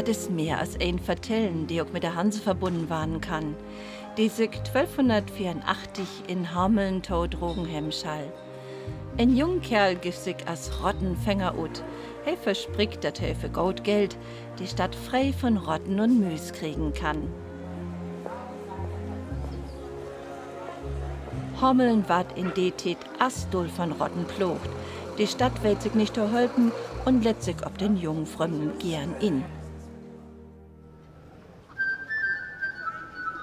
das ist mehr als ein Vertellen, die auch mit der Hanse verbunden waren kann. Die sich 1284 in Hameln tot Rogenhemschall. Ein junger Kerl gibt sich als Rottenfänger ut. Er verspricht, dass er für gut Geld die Stadt frei von Rotten und Müs kriegen kann. Hameln ward in die Tit Astol von Rotten plogt. Die Stadt wird sich nicht erholpen und lässt sich ob den jungen Frömmen gern in.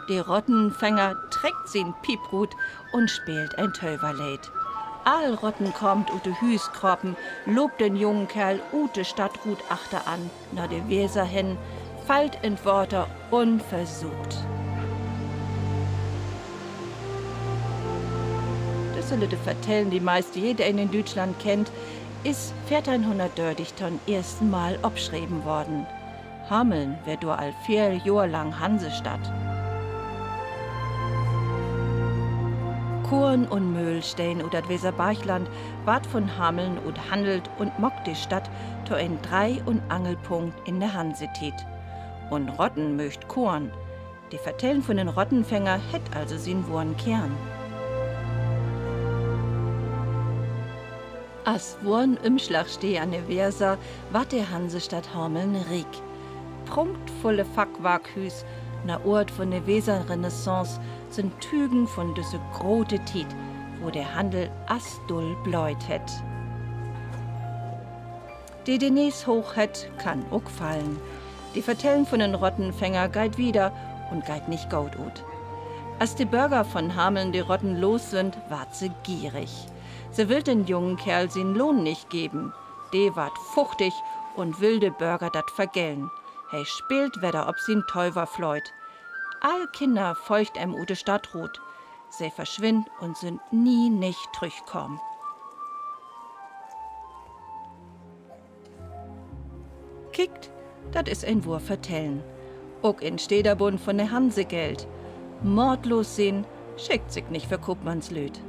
Die Rottenfänger trägt sin Pieprut und spielt ein Töverlied. All Rotten kommt ut de Hüskroppen, lobt den jungen Kerl ut de Stadtrut achter an, na de Weser hin, fallt in Worte unversucht. Das soll de vertellen, die meist jeder in Deutschland kennt, ist 1430 zum ersten Mal abschrieben worden. Hameln wär do all 4 Jahre lang Hansestadt. Korn und Müll stehen oder das Weserbachland ward von Hameln und handelt und mockt die Stadt to ein Dreh- und Angelpunkt in der Hansetit. Und Rotten möcht Korn. Die Vertellen von den Rottenfänger hätt also sin wahren Kern. As Wurn im Schlag steh an der Weser, ward der Hansestadt Hameln riek. Prunkvolle Fackwaghüs, na Ort von der Weser-Renaissance, sind Tügen von düsse grote Tiet, wo der Handel Astol bläut het. Die Denes hoch het, kann ook fallen. Die Vertellen von den Rottenfänger geit wieder und geit nicht gut ut. Als die Bürger von Hameln die Rotten los sind, ward sie gierig. Sie will den jungen Kerl sin Lohn nicht geben. De ward fuchtig und will de Bürger dat vergällen. He spielt wedder ob sin Teuver fleut. All Kinder folgt ute Stadtrut. Sie verschwind und sind nie nicht zurückkommen. Kickt, dat is ein Wurf vertellen. Ook in Stederbund von der Hanse Geld. Mordlos sehen, schickt sich nicht für Kuppmannslöd.